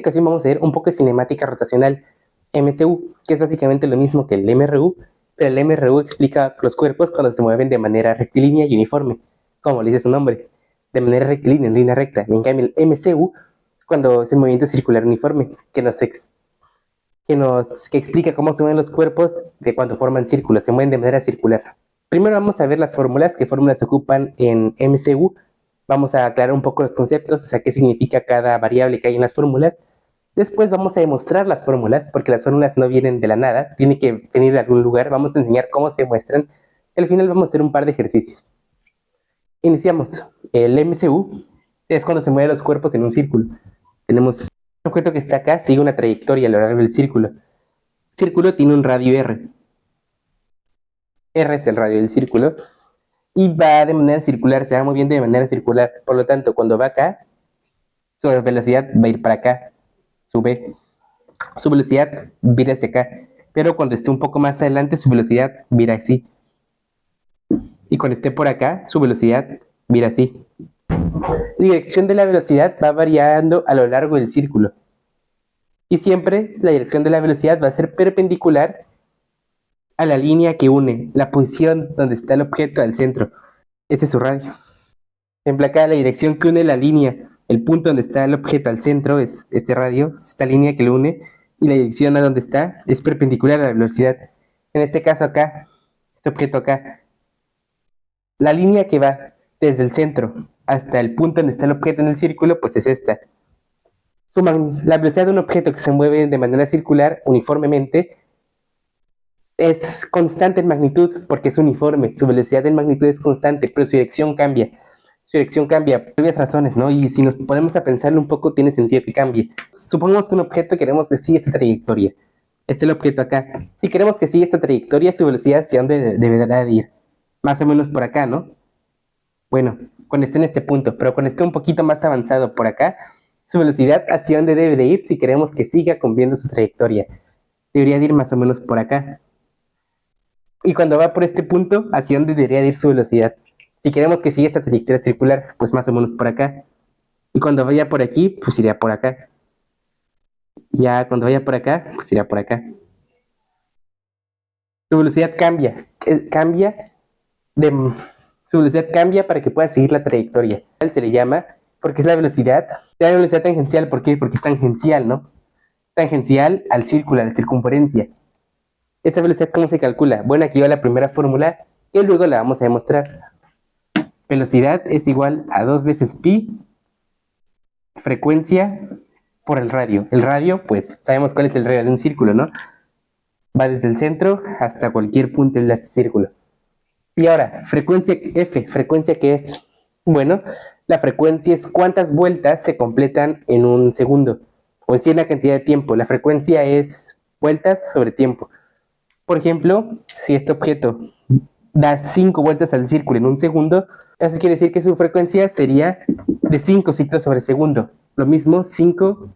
ocasión vamos a ver un poco de cinemática rotacional, MCU, que es básicamente lo mismo que el MRU, pero el MRU explica los cuerpos cuando se mueven de manera rectilínea y uniforme, como le dice su nombre, de manera rectilínea, en línea recta. Y en cambio el MCU, cuando es el movimiento circular uniforme, que explica cómo se mueven los cuerpos de cuando forman círculos, se mueven de manera circular. Primero vamos a ver las fórmulas, qué fórmulas se ocupan en MCU. Vamos a aclarar un poco los conceptos, o sea, qué significa cada variable que hay en las fórmulas. Después vamos a demostrar las fórmulas, porque las fórmulas no vienen de la nada, tienen que venir de algún lugar. Vamos a enseñar cómo se muestran. Al final vamos a hacer un par de ejercicios. Iniciamos. El MCU es cuando se mueven los cuerpos en un círculo. Tenemos un objeto que está acá, sigue una trayectoria a lo largo del círculo. El círculo tiene un radio R. R es el radio del círculo. Y va de manera circular, se va moviendo de manera circular. Por lo tanto, cuando va acá, su velocidad va a ir para acá. Sube. Su velocidad vira hacia acá. Pero cuando esté un poco más adelante, su velocidad vira así. Y cuando esté por acá, su velocidad vira así. La dirección de la velocidad va variando a lo largo del círculo. Y siempre la dirección de la velocidad va a ser perpendicular a la línea que une la posición donde está el objeto al centro. Ese es su radio. Por ejemplo, acá la dirección que une la línea, el punto donde está el objeto al centro es este radio, esta línea que lo une, y la dirección a donde está es perpendicular a la velocidad. En este caso acá, este objeto acá, la línea que va desde el centro hasta el punto donde está el objeto en el círculo, pues es esta. La velocidad de un objeto que se mueve de manera circular uniformemente es constante en magnitud porque es uniforme. Su velocidad en magnitud es constante, pero su dirección cambia. Su dirección cambia por varias razones, ¿no? Y si nos ponemos a pensarlo un poco, tiene sentido que cambie. Supongamos que un objeto queremos que siga esta trayectoria. Este es el objeto acá. Si queremos que siga esta trayectoria, su velocidad hacia dónde deberá de ir. Más o menos por acá, ¿no? Bueno, cuando esté en este punto, pero cuando esté un poquito más avanzado por acá, su velocidad hacia dónde debe de ir si queremos que siga cumpliendo su trayectoria. Debería de ir más o menos por acá. Y cuando va por este punto, ¿hacia dónde debería de ir su velocidad? Si queremos que siga esta trayectoria circular, pues más o menos por acá. Y cuando vaya por aquí, pues iría por acá. Ya cuando vaya por acá, pues irá por acá. Su velocidad cambia. Su velocidad cambia para que pueda seguir la trayectoria. Se le llama, porque es la velocidad tangencial. ¿Por qué? Porque es tangencial, ¿no? Es tangencial al círculo, a la circunferencia. ¿Esa velocidad cómo se calcula? Bueno, aquí va la primera fórmula y luego la vamos a demostrar. Velocidad es igual a 2 veces pi, frecuencia por el radio. El radio, pues sabemos cuál es el radio de un círculo, ¿no? Va desde el centro hasta cualquier punto del círculo. Y ahora, frecuencia F, ¿frecuencia qué es? Bueno, la frecuencia es cuántas vueltas se completan en un segundo, o en cierta cantidad de tiempo. La frecuencia es vueltas sobre tiempo. Por ejemplo, si este objeto da 5 vueltas al círculo en un segundo, eso quiere decir que su frecuencia sería de 5 ciclos sobre segundo. Lo mismo, 5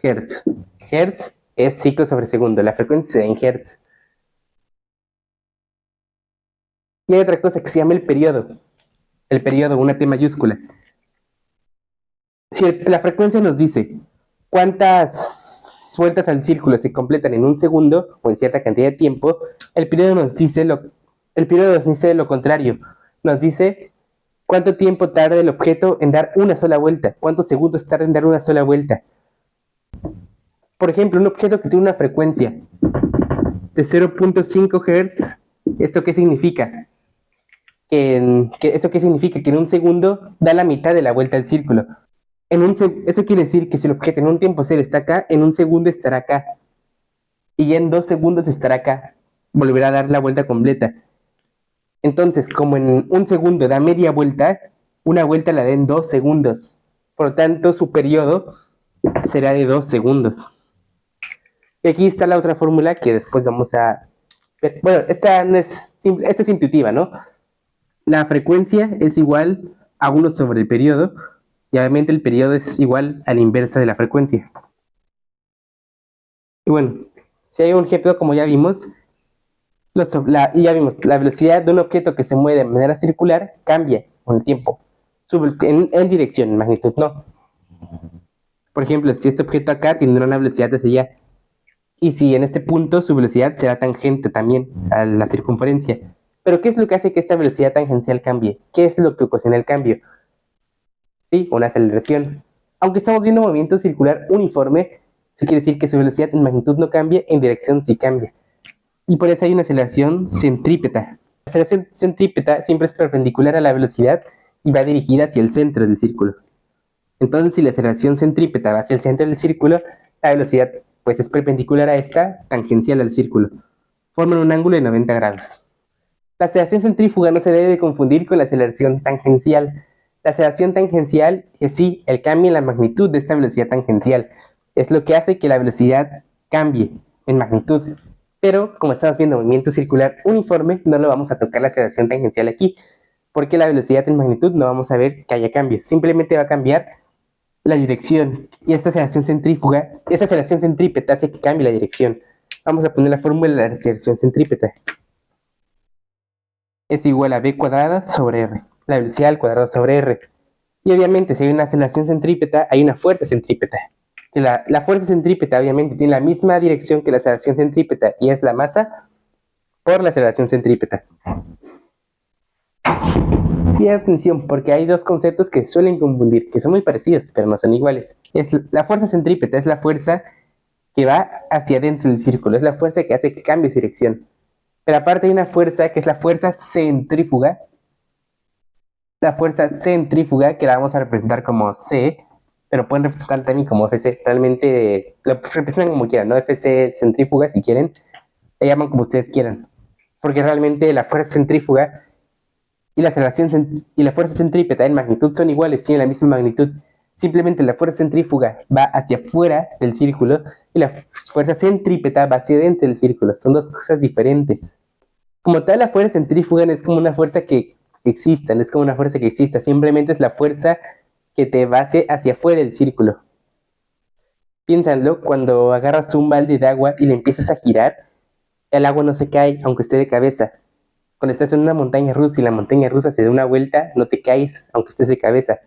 Hz. Hertz es ciclos sobre segundo, la frecuencia en Hz. Y hay otra cosa que se llama el periodo. El periodo, una T mayúscula. Si la frecuencia nos dice cuántas vueltas al círculo se completan en un segundo o en cierta cantidad de tiempo, el periodo nos dice lo contrario. Nos dice cuánto tiempo tarda el objeto en dar una sola vuelta, cuántos segundos tarda en dar una sola vuelta. Por ejemplo, un objeto que tiene una frecuencia de 0.5 Hz, ¿esto qué significa? ¿Eso qué significa? Que en un segundo da la mitad de la vuelta al círculo. Eso quiere decir que si el objeto en un tiempo cero está acá, en un segundo estará acá. Y ya en 2 segundos estará acá. Volverá a dar la vuelta completa. Entonces, como en un segundo da media vuelta, una vuelta la da en 2 segundos. Por lo tanto, su periodo será de 2 segundos. Y aquí está la otra fórmula que después vamos a ver. Bueno, esta no es simple, esta es intuitiva, ¿no? La frecuencia es igual a 1 sobre el periodo, y obviamente el periodo es igual a la inversa de la frecuencia. Y bueno, si hay un objeto, como ya vimos, la velocidad de un objeto que se mueve de manera circular cambia con el tiempo. En dirección, en magnitud no. Por ejemplo, si este objeto acá tendrá una velocidad hacia allá, y si en este punto su velocidad será tangente también a la circunferencia. Pero ¿qué es lo que hace que esta velocidad tangencial cambie? ¿Qué es lo que ocasiona el cambio? Sí, una aceleración. Aunque estamos viendo movimiento circular uniforme, eso quiere decir que su velocidad en magnitud no cambia, en dirección sí cambia. Y por eso hay una aceleración centrípeta. La aceleración centrípeta siempre es perpendicular a la velocidad y va dirigida hacia el centro del círculo. Entonces, si la aceleración centrípeta va hacia el centro del círculo, la velocidad pues es perpendicular a esta, tangencial al círculo. Forman un ángulo de 90 grados. La aceleración centrífuga no se debe de confundir con la aceleración tangencial. La aceleración tangencial es sí el cambio en la magnitud de esta velocidad tangencial. Es lo que hace que la velocidad cambie en magnitud. Pero como estamos viendo movimiento circular uniforme, no lo vamos a tocar la aceleración tangencial aquí, porque la velocidad en magnitud no vamos a ver que haya cambio. Simplemente va a cambiar la dirección. Y esta aceleración centrífuga, esta aceleración centrípeta hace que cambie la dirección. Vamos a poner la fórmula de la aceleración centrípeta. Es igual a b cuadrada sobre r, la velocidad al cuadrado sobre r. Y obviamente si hay una aceleración centrípeta, hay una fuerza centrípeta. La fuerza centrípeta obviamente tiene la misma dirección que la aceleración centrípeta y es la masa por la aceleración centrípeta. Y atención, porque hay dos conceptos que suelen confundir, que son muy parecidos, pero no son iguales. La fuerza centrípeta es la fuerza que va hacia adentro del círculo, es la fuerza que hace que cambie su dirección. Pero aparte hay una fuerza que es la fuerza centrífuga. La fuerza centrífuga, que la vamos a representar como C, pero pueden representar también como FC. Realmente lo representan como quieran, ¿no? FC centrífuga si quieren, le llaman como ustedes quieran. Porque realmente la fuerza centrífuga y la aceleración y la fuerza centrípeta en magnitud son iguales, tienen la misma magnitud. Simplemente la fuerza centrífuga va hacia afuera del círculo y la fuerza centrípeta va hacia dentro del círculo. Son dos cosas diferentes. Como tal, la fuerza centrífuga no es como una fuerza que exista, no es como una fuerza que exista, simplemente es la fuerza que te va hacia afuera del círculo. Piénsalo, cuando agarras un balde de agua y le empiezas a girar, el agua no se cae aunque esté de cabeza. Cuando estás en una montaña rusa y la montaña rusa se da una vuelta, no te caes aunque estés de cabeza.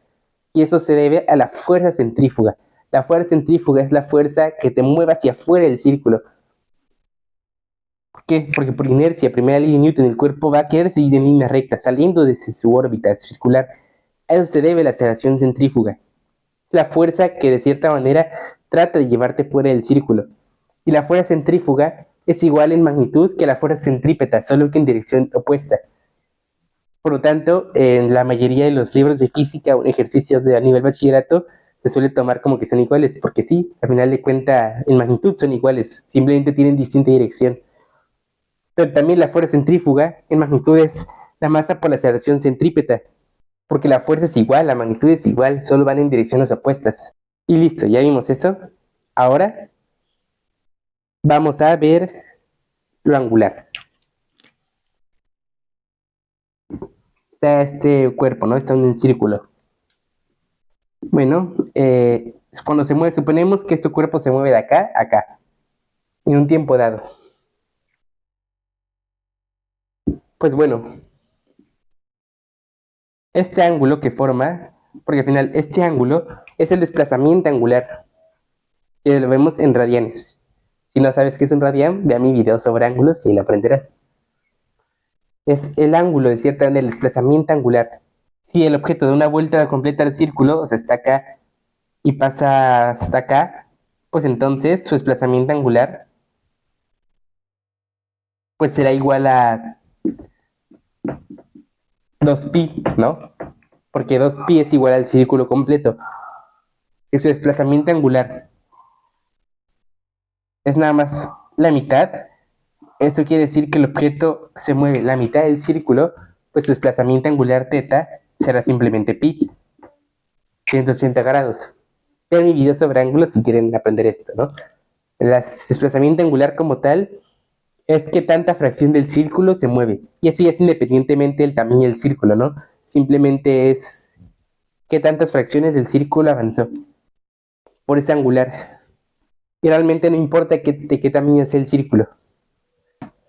Y eso se debe a la fuerza centrífuga. La fuerza centrífuga es la fuerza que te mueve hacia afuera del círculo. ¿Por qué? Porque por inercia, primera ley de Newton, el cuerpo va a querer seguir en línea recta, saliendo de su órbita circular. A eso se debe la aceleración centrífuga. Es la fuerza que de cierta manera trata de llevarte fuera del círculo. Y la fuerza centrífuga es igual en magnitud que la fuerza centrípeta, solo que en dirección opuesta. Por lo tanto, en la mayoría de los libros de física o ejercicios de a nivel bachillerato, se suele tomar como que son iguales, porque sí, al final de cuentas, en magnitud son iguales, simplemente tienen distinta dirección. Pero también la fuerza centrífuga en magnitud es la masa por la aceleración centrípeta, porque la fuerza es igual, la magnitud es igual, solo van en direcciones opuestas. Y listo, ya vimos eso. Ahora vamos a ver lo angular. Está este cuerpo, ¿no? Está en un círculo. Bueno, cuando se mueve, suponemos que este cuerpo se mueve de acá a acá, en un tiempo dado. Pues bueno, este ángulo que forma, porque al final este ángulo es el desplazamiento angular, que lo vemos en radianes. Si no sabes qué es un radián, ve a mi video sobre ángulos y lo aprenderás. Es el ángulo, de cierta manera, el desplazamiento angular. Si el objeto da una vuelta completa al círculo, o sea, está acá y pasa hasta acá, pues entonces su desplazamiento angular pues será igual a 2pi, ¿no? Porque 2pi es igual al círculo completo. Y su desplazamiento angular es nada más la mitad. Esto quiere decir que el objeto se mueve la mitad del círculo, pues su desplazamiento angular θ será simplemente pi, 180 grados. Vean mi video sobre ángulos si quieren aprender esto, ¿no? El desplazamiento angular como tal es que tanta fracción del círculo se mueve. Y eso ya es independientemente del tamaño del círculo, ¿no? Simplemente es qué tantas fracciones del círculo avanzó por ese angular. Y realmente no importa de qué tamaño es el círculo.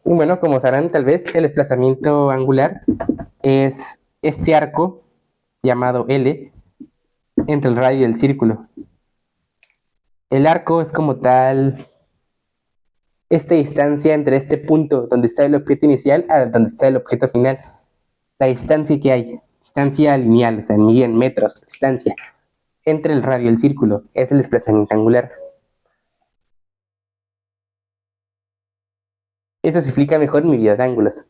Y bueno, como sabrán tal vez, el desplazamiento angular es este arco llamado L entre el radio del círculo. El arco es como tal esta distancia entre este punto donde está el objeto inicial a donde está el objeto final. La distancia que hay, distancia lineal, o sea, en metros, distancia entre el radio y el círculo, es el desplazamiento angular. Eso se explica mejor en mi video de ángulos.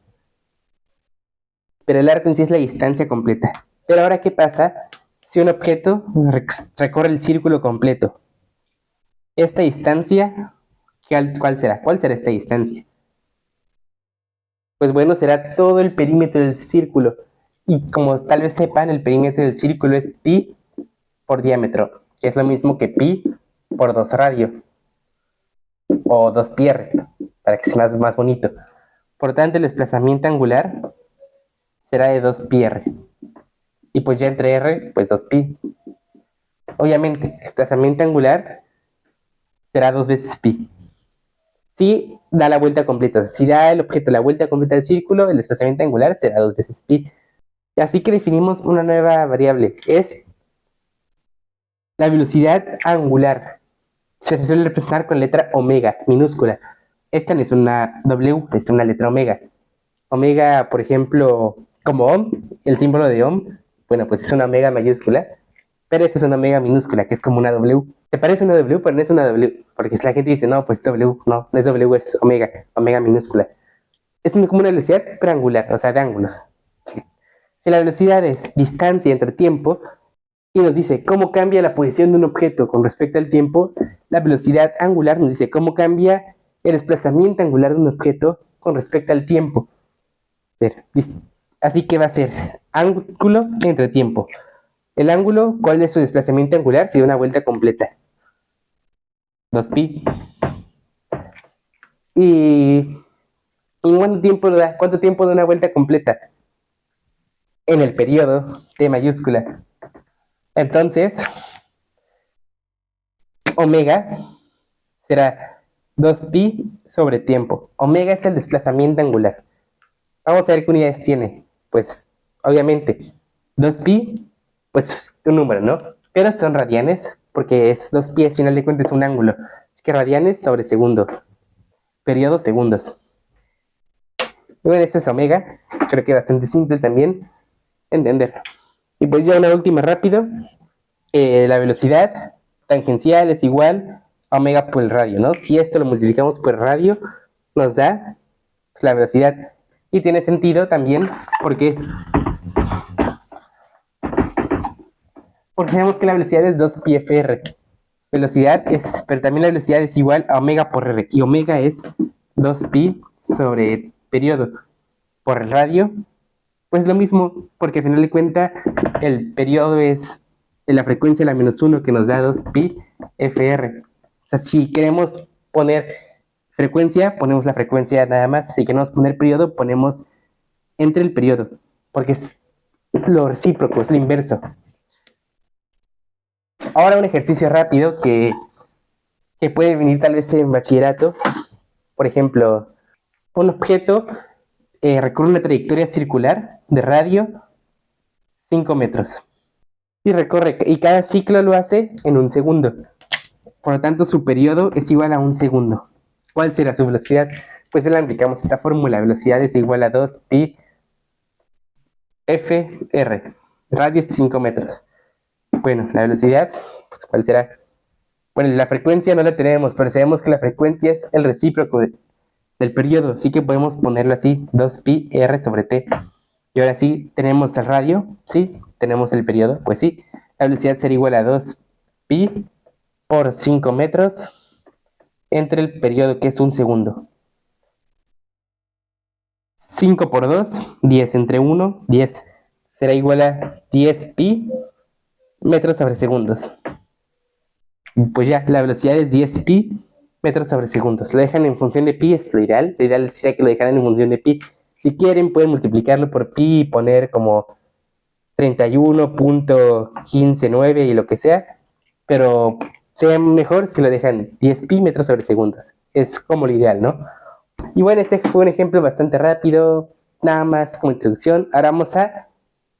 Pero el arco en sí es la distancia completa. Pero ahora, ¿qué pasa si un objeto recorre el círculo completo? Esta distancia, ¿cuál será? ¿Cuál será esta distancia? Pues bueno, será todo el perímetro del círculo. Y como tal vez sepan, el perímetro del círculo es pi por diámetro, que es lo mismo que pi por 2 radio, o 2 pi r, para que sea más bonito. Por tanto, el desplazamiento angular será de 2 pi r. Y pues ya entre r, pues 2 pi. Obviamente, el desplazamiento angular será 2 veces pi. Si da la vuelta completa, o sea, si da el objeto la vuelta completa del círculo, el desplazamiento angular será 2 veces pi. Así que definimos una nueva variable, es la velocidad angular. Se suele representar con la letra omega, minúscula. Esta no es una W, es una letra omega. Omega, por ejemplo, como ohm, el símbolo de ohm, bueno, pues es una omega mayúscula, pero esta es una omega minúscula, que es como una W. ¿Te parece una W? Pero no es una W, porque si la gente dice, no, pues W, no es W, es omega, omega minúscula. Es como una velocidad pero angular, o sea, de ángulos. Si la velocidad es distancia entre tiempo, y nos dice cómo cambia la posición de un objeto con respecto al tiempo, la velocidad angular nos dice cómo cambia el desplazamiento angular de un objeto con respecto al tiempo. Así que va a ser ángulo entre tiempo. El ángulo, ¿cuál es su desplazamiento angular? Si da una vuelta completa. 2pi. ¿Y cuánto tiempo da? ¿Cuánto tiempo da una vuelta completa? En el periodo T mayúscula. Entonces, omega será 2pi sobre tiempo. Omega es el desplazamiento angular. Vamos a ver qué unidades tiene. Pues, obviamente, 2pi, pues un número, ¿no? Pero son radianes, porque es 2pi, al final de cuentas es un ángulo. Así que radianes sobre segundo. Periodo segundos. Y bueno, este es omega. Creo que es bastante simple también entender. Y pues ya una última rápido. La velocidad tangencial es igual a omega por el radio, ¿no? Si esto lo multiplicamos por el radio, nos da pues, la velocidad. Y tiene sentido también porque vemos que la velocidad es 2pi fr. Velocidad es, pero también la velocidad es igual a omega por r. Y omega es 2pi sobre periodo por el radio. Pues lo mismo, porque al final de cuentas el periodo es la frecuencia de la -1 que nos da 2pi fr. O sea, si queremos poner frecuencia, ponemos la frecuencia nada más. Si queremos poner periodo, ponemos entre el periodo, porque es lo recíproco, es lo inverso. Ahora un ejercicio rápido que puede venir tal vez en bachillerato. Por ejemplo, un objeto recorre una trayectoria circular de radio 5 metros. Y cada ciclo lo hace en un segundo. Por lo tanto, su periodo es igual a un segundo. ¿Cuál será su velocidad? Pues le aplicamos esta fórmula. Velocidad es igual a 2pi fr. Radio es 5 metros. Bueno, la velocidad, pues ¿cuál será? Bueno, la frecuencia no la tenemos, pero sabemos que la frecuencia es el recíproco del periodo. Así que podemos ponerlo así, 2pi r sobre t. Y ahora sí, tenemos el radio, ¿sí? Tenemos el periodo, pues sí. La velocidad será igual a 2pi por 5 metros entre el periodo, que es un segundo. 5 por 2, 10 entre 1, 10. Será igual a 10pi metros sobre segundos. Pues ya, la velocidad es 10pi metros sobre segundos. Lo dejan en función de pi, es lo ideal. Lo ideal sería que lo dejaran en función de pi. Si quieren, pueden multiplicarlo por pi y poner como 31.159 y lo que sea. Pero sea mejor si lo dejan 10pi metros sobre segundos. Es como lo ideal, ¿no? Y bueno, ese fue un ejemplo bastante rápido, nada más como introducción. Ahora vamos a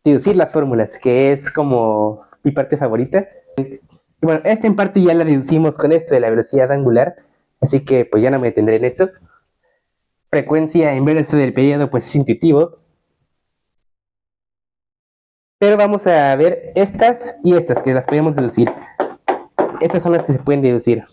deducir las fórmulas, que es como mi parte favorita. Y bueno, esta en parte ya la deducimos con esto de la velocidad angular, así que pues ya no me detendré en esto. Frecuencia en vez del periodo pues es intuitivo. Pero vamos a ver estas y estas que las podemos deducir. Estas son las que se pueden deducir.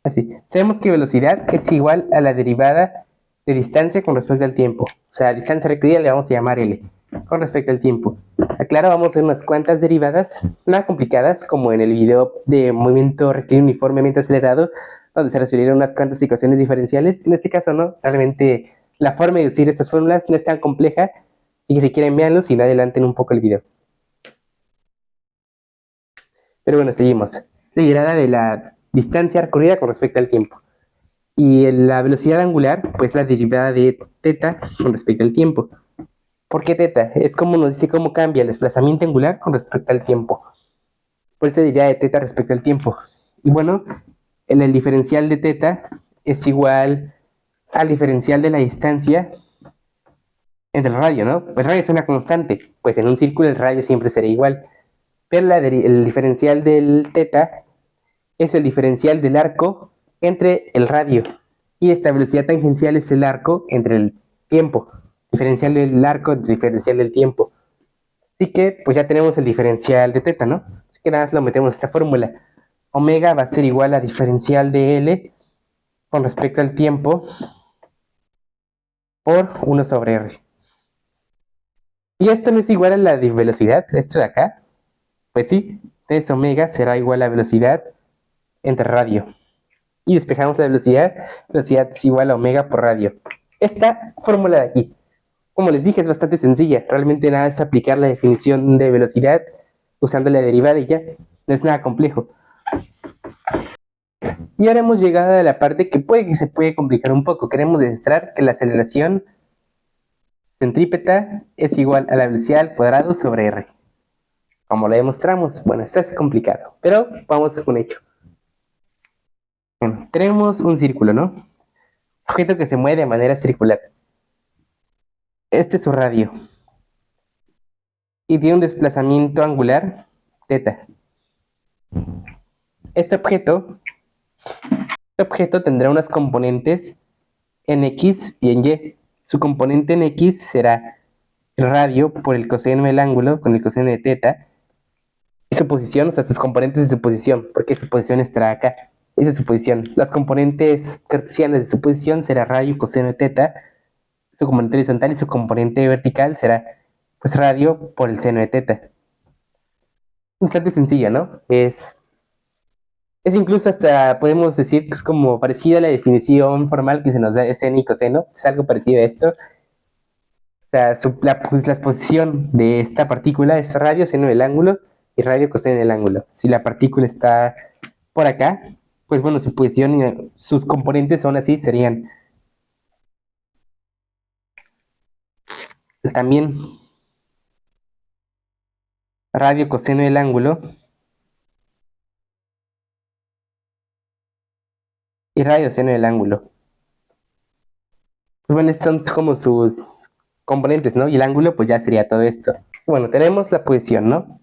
Así, sabemos que velocidad es igual a la derivada de distancia con respecto al tiempo. O sea, distancia requerida le vamos a llamar L con respecto al tiempo. Aclaro, vamos a hacer unas cuantas derivadas, nada complicadas, como en el video de movimiento requerido uniformemente acelerado, donde se resolvieron unas cuantas ecuaciones diferenciales. En este caso no, realmente la forma de deducir estas fórmulas no es tan compleja, así que si quieren véanlos y no adelanten un poco el video. Pero bueno, seguimos. La derivada de la distancia recorrida con respecto al tiempo. Y la velocidad angular, pues la derivada de teta con respecto al tiempo. ¿Por qué teta? Es como nos dice cómo cambia el desplazamiento angular con respecto al tiempo. Por eso derivada de teta respecto al tiempo. Y bueno, el diferencial de teta es igual al diferencial de la distancia entre el radio, ¿no? El radio es una constante, pues en un círculo el radio siempre será igual. Pero el diferencial del teta es el diferencial del arco entre el radio. Y esta velocidad tangencial es el arco entre el tiempo. Diferencial del arco entre diferencial del tiempo. Así que pues ya tenemos el diferencial de teta, ¿no? Así que nada más lo metemos en esta fórmula. Omega va a ser igual a diferencial de L con respecto al tiempo por 1 sobre R. Y esto no es igual a la de velocidad, esto de acá. Pues sí, entonces omega será igual a velocidad entre radio. Y despejamos la velocidad. Velocidad es igual a omega por radio. Esta fórmula de aquí, como les dije, es bastante sencilla. Realmente nada es aplicar la definición de velocidad usando la derivada y ya. No es nada complejo. Y ahora hemos llegado a la parte que se puede complicar un poco. Queremos demostrar que la aceleración centrípeta es igual a la velocidad al cuadrado sobre r. ¿Cómo lo demostramos? Bueno, esto es complicado, pero vamos con ello. Bueno, tenemos un círculo, ¿no? Objeto que se mueve de manera circular. Este es su radio. Y tiene un desplazamiento angular, θ. Este objeto tendrá unas componentes en X y en Y. Su componente en X será el radio por el coseno del ángulo con el coseno de θ. Y su posición, o sea, sus componentes de su posición, porque su posición estará acá. Esa es su posición. Las componentes cartesianas de su posición será radio coseno de θ. Su componente horizontal y su componente vertical será pues radio por el seno de θ. Bastante sencilla, ¿no? Es incluso hasta podemos decir que es como parecida a la definición formal que se nos da de seno y coseno. Es algo parecido a esto. O sea, la posición de esta partícula es radio seno del ángulo y radio coseno del ángulo. Si la partícula está por acá, pues bueno, su posición y sus componentes son así, serían también radio coseno del ángulo y radio seno del ángulo. Pues bueno, estos son como sus componentes, ¿no? Y el ángulo, pues ya sería todo esto. Bueno, tenemos la posición, ¿no?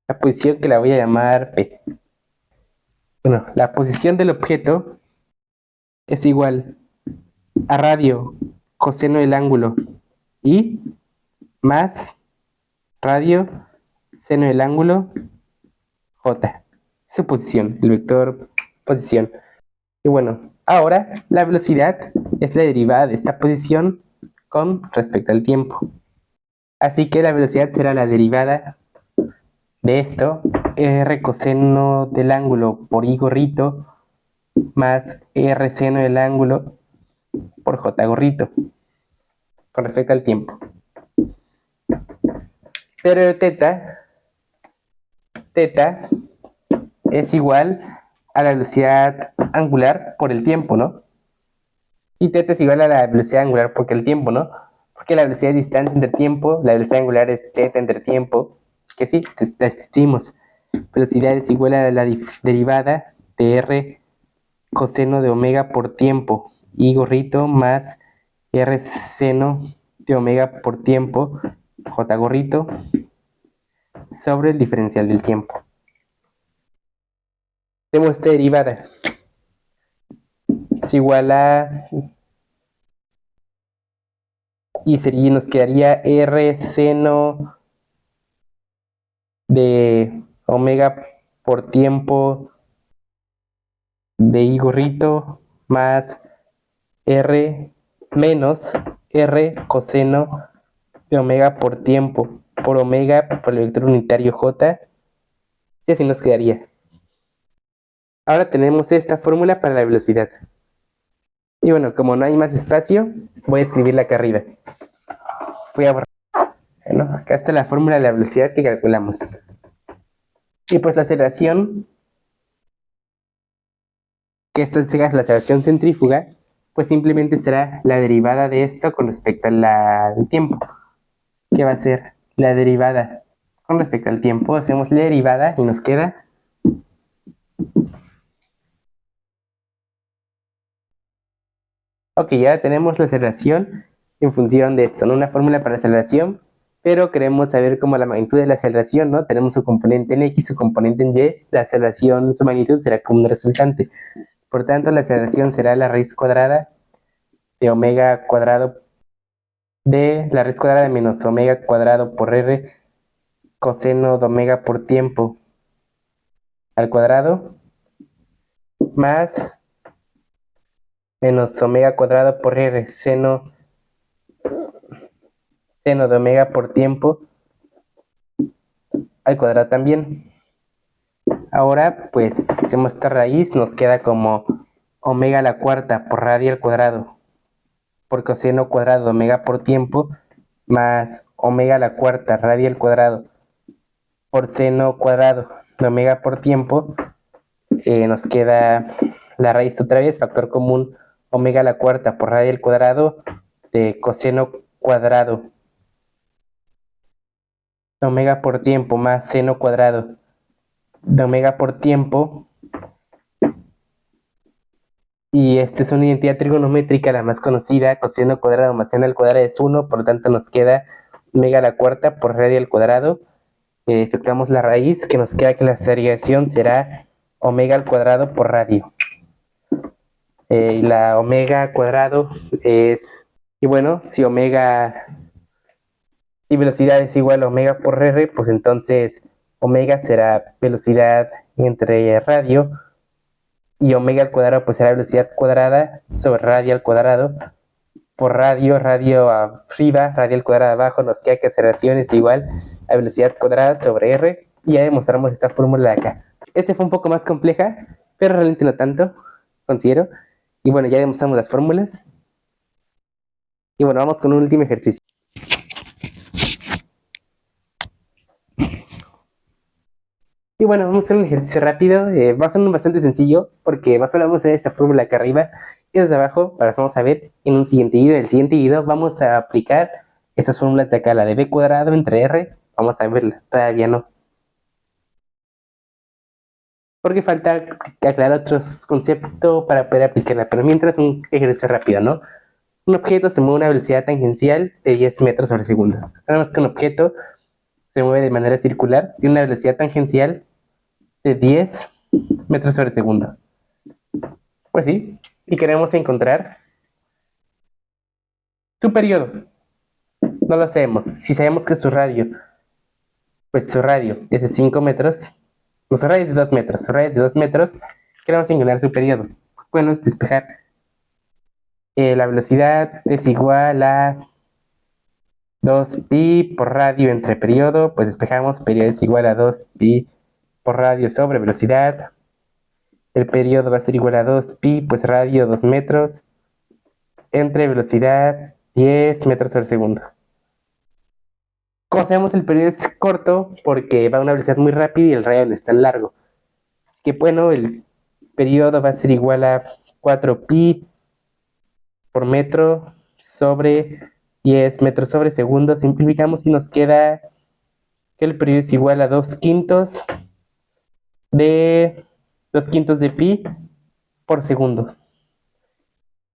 La posición que la voy a llamar P. Bueno, la posición del objeto es igual a radio coseno del ángulo y más radio seno del ángulo J. Su posición, el vector posición. Y bueno, ahora la velocidad es la derivada de esta posición con respecto al tiempo. Así que la velocidad será la derivada de esto, r coseno del ángulo por i gorrito más r seno del ángulo por j gorrito con respecto al tiempo. Pero teta es igual a la velocidad angular por el tiempo, ¿no? Y θ es igual a la velocidad angular por el tiempo, ¿no? Porque la velocidad de distancia entre tiempo, la velocidad angular es θ entre tiempo. Así que sí, la existimos. Velocidad es igual a la derivada de r coseno de omega por tiempo y gorrito más r seno de omega por tiempo j gorrito sobre el diferencial del tiempo. Tenemos esta derivada. Es igual a... Y nos quedaría R seno de omega por tiempo de I gorrito más R menos R coseno de omega por tiempo por omega por el vector unitario J. Y así nos quedaría. Ahora tenemos esta fórmula para la velocidad. Y bueno, como no hay más espacio, voy a escribirla acá arriba. Voy a borrar. Bueno, acá está la fórmula de la velocidad que calculamos. Y pues la aceleración, que esta es la aceleración centrífuga, pues simplemente será la derivada de esto con respecto al tiempo. ¿Qué va a ser la derivada con respecto al tiempo? Hacemos la derivada y nos queda... Ok, ya tenemos la aceleración en función de esto, ¿no? Una fórmula para la aceleración, pero queremos saber cómo la magnitud de la aceleración, ¿no? Tenemos su componente en X, su componente en Y, la aceleración, su magnitud será como un resultante. Por tanto, la aceleración será la raíz cuadrada de omega cuadrado de la raíz cuadrada de menos omega cuadrado por R coseno de omega por tiempo al cuadrado más menos omega cuadrado por R seno de omega por tiempo al cuadrado también. Ahora pues hacemos esta raíz, nos queda como omega a la cuarta por radio al cuadrado por coseno cuadrado de omega por tiempo más omega a la cuarta radio al cuadrado por seno cuadrado de omega por tiempo. Nos queda la raíz otra vez, factor común omega a la cuarta por radio al cuadrado de coseno cuadrado de omega por tiempo más seno cuadrado de omega por tiempo. Y esta es una identidad trigonométrica, la más conocida, coseno cuadrado más seno al cuadrado es 1, por lo tanto nos queda omega a la cuarta por radio al cuadrado. Efectuamos la raíz, que nos queda que la segregación será omega al cuadrado por radio. Y la omega cuadrado es... Y bueno, si velocidad es igual a omega por r, pues entonces omega será velocidad entre radio y omega al cuadrado pues será velocidad cuadrada sobre radio al cuadrado por radio arriba, radio al cuadrado abajo, nos queda que aceleración es igual a velocidad cuadrada sobre r, y ya demostramos esta fórmula de acá. Este fue un poco más compleja, pero realmente no tanto, considero. Y bueno, ya demostramos las fórmulas. Y bueno, vamos con un último ejercicio. Y bueno, vamos a hacer un ejercicio rápido. Va a ser bastante sencillo porque vamos a hacer esta fórmula acá arriba y desde abajo. Ahora vamos a ver en un siguiente video. En el siguiente video vamos a aplicar estas fórmulas de acá, la de b cuadrado entre r. Vamos a verla, todavía no, porque falta aclarar otros conceptos para poder aplicarla. Pero mientras, un ejercicio rápido, ¿no? Un objeto se mueve a una velocidad tangencial de 10 metros sobre segundo. Supongamos que un objeto se mueve de manera circular, tiene una velocidad tangencial de 10 metros sobre segundo. Pues sí, y queremos encontrar su periodo. No lo sabemos. Si sabemos que su radio, pues su radio es de 5 metros, no, su radio es de 2 metros, su radio es de 2 metros, queremos encontrar su periodo. Pues bueno, es despejar. La velocidad es igual a 2pi por radio entre periodo, pues despejamos, periodo es igual a 2pi por radio sobre velocidad. El periodo va a ser igual a 2pi, pues radio 2 metros, entre velocidad 10 metros por segundo. Como sabemos, el periodo es corto porque va a una velocidad muy rápida y el radio no es tan largo. Así que bueno, el periodo va a ser igual a 4pi por metro sobre 10 metros sobre segundo. Simplificamos y nos queda que el periodo es igual a 2 quintos de pi por segundo.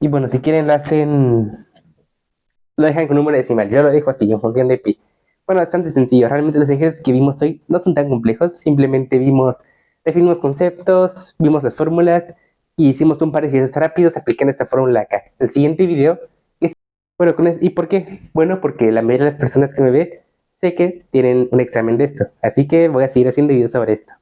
Y bueno, si quieren lo dejan con número decimal. Yo lo dejo así, en función de pi. Bueno, bastante sencillo. Realmente los ejercicios que vimos hoy no son tan complejos. Simplemente vimos definimos conceptos, vimos las fórmulas y hicimos un par de ejercicios rápidos aplicando esta fórmula acá. El siguiente video es, bueno, ¿y por qué? Bueno, porque la mayoría de las personas que me ve sé que tienen un examen de esto, así que voy a seguir haciendo videos sobre esto.